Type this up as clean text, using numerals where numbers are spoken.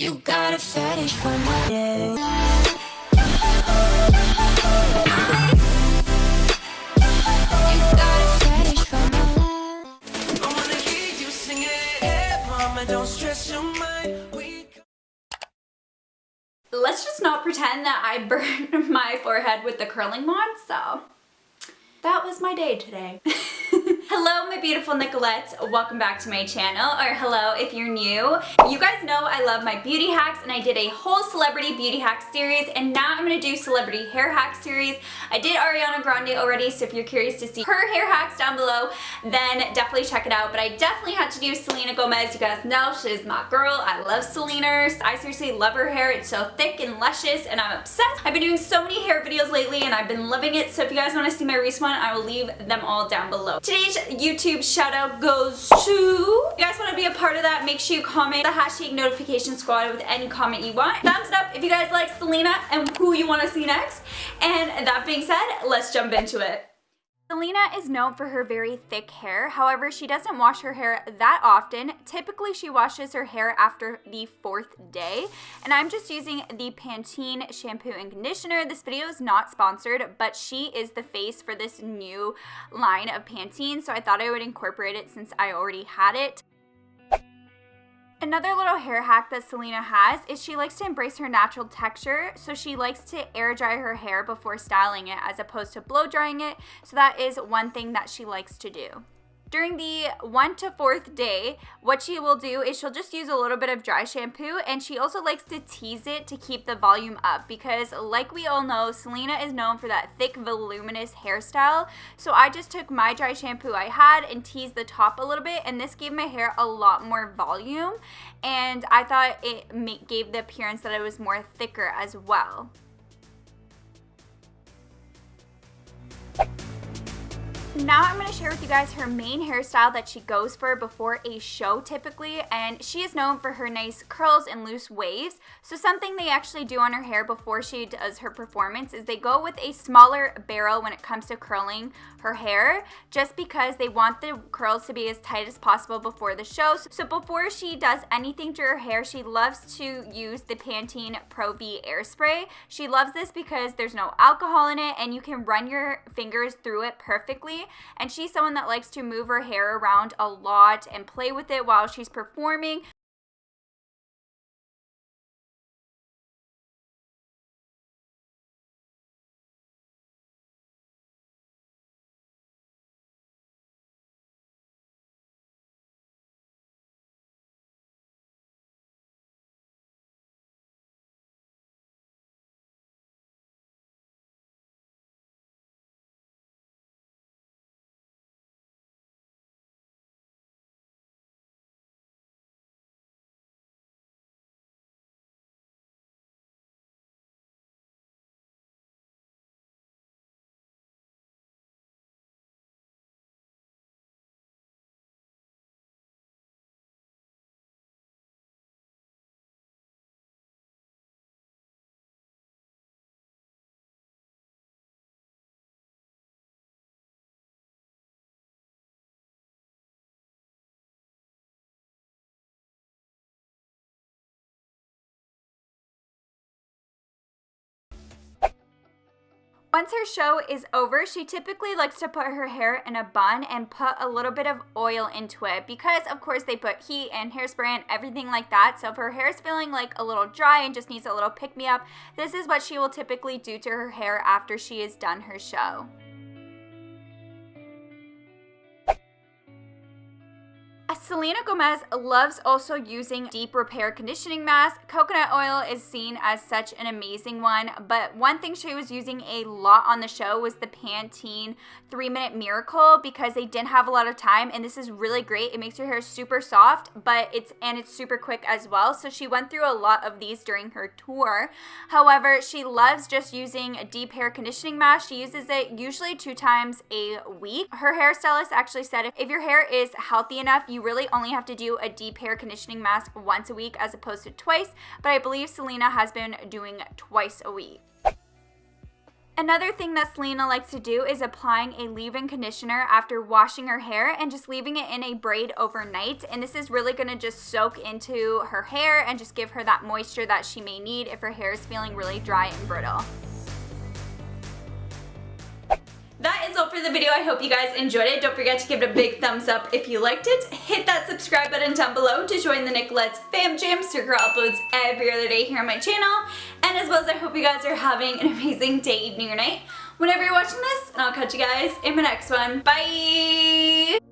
You got a fetish for my day. You got a fetish for my life. I wanna hear you sing it. Hey, mama, don't stress your mind. Let's just not pretend that I burned my forehead with the curling wand, so that was my day today. Hello, my beautiful Nicolettes. Welcome back to my channel, or hello if you're new. You guys know I love my beauty hacks, and I did a whole celebrity beauty hack series, and now I'm gonna do celebrity hair hack series. I did Ariana Grande already, so if you're curious to see her hair hacks down below, then definitely check it out. But I definitely had to do Selena Gomez. You guys know she's my girl. I love Selena. I seriously love her hair. It's so thick and luscious, and I'm obsessed. I've been doing so many hair videos lately, and I've been loving it. So if you guys want to see my recent one, I will leave them all down below. Today's YouTube shout out goes to, if you guys want to be a part of that, make sure you comment the hashtag notification squad with any comment you want. Thumbs up if you guys like Selena and who you want to see next. And that being said, let's jump into it. Selena is known for her very thick hair. However, she doesn't wash her hair that often. Typically, she washes her hair after the 4th day. And I'm just using the Pantene shampoo and conditioner. This video is not sponsored, but she is the face for this new line of Pantene, so I thought I would incorporate it since I already had it. Another little hair hack that Selena has is she likes to embrace her natural texture, so she likes to air dry her hair before styling it as opposed to blow drying it, so that is one thing that she likes to do. During the 1 to 4th day, what she will do is she'll just use a little bit of dry shampoo, and she also likes to tease it to keep the volume up because, like we all know, Selena is known for that thick, voluminous hairstyle. So I just took my dry shampoo I had and teased the top a little bit, and this gave my hair a lot more volume, and I thought it gave the appearance that it was more thicker as well. Now I'm going to share with you guys her main hairstyle that she goes for before a show typically, and she is known for her nice curls and loose waves. So something they actually do on her hair before she does her performance is they go with a smaller barrel when it comes to curling her hair, just because they want the curls to be as tight as possible before the show. So before she does anything to her hair, she loves to use the Pantene Pro V air spray. She loves this because there's no alcohol in it and you can run your fingers through it perfectly. And she's someone that likes to move her hair around a lot and play with it while she's performing. Once her show is over, she typically likes to put her hair in a bun and put a little bit of oil into it because, of course, they put heat and hairspray and everything like that. So if her hair is feeling like a little dry and just needs a little pick-me-up, this is what she will typically do to her hair after she has done her show. Selena Gomez loves also using deep repair conditioning mask. Coconut oil is seen as such an amazing one, but one thing she was using a lot on the show was the Pantene 3-Minute Miracle because they didn't have a lot of time, and this is really great. It makes your hair super soft, but it's super quick as well. So she went through a lot of these during her tour. However, she loves just using a deep hair conditioning mask. She uses it usually 2 times a week. Her hairstylist actually said if your hair is healthy enough, you really only have to do a deep hair conditioning mask once a week as opposed to twice, but I believe Selena has been doing twice a week. Another thing that Selena likes to do is applying a leave-in conditioner after washing her hair and just leaving it in a braid overnight. And this is really going to just soak into her hair and just give her that moisture that she may need if her hair is feeling really dry and brittle. That is all for the video. I hope you guys enjoyed it. Don't forget to give it a big thumbs up if you liked it. Hit that subscribe button down below to join the Nicolette's Fam Jam. So girl uploads every other day here on my channel. And as well as I hope you guys are having an amazing day, evening, or night whenever you're watching this. And I'll catch you guys in my next one. Bye!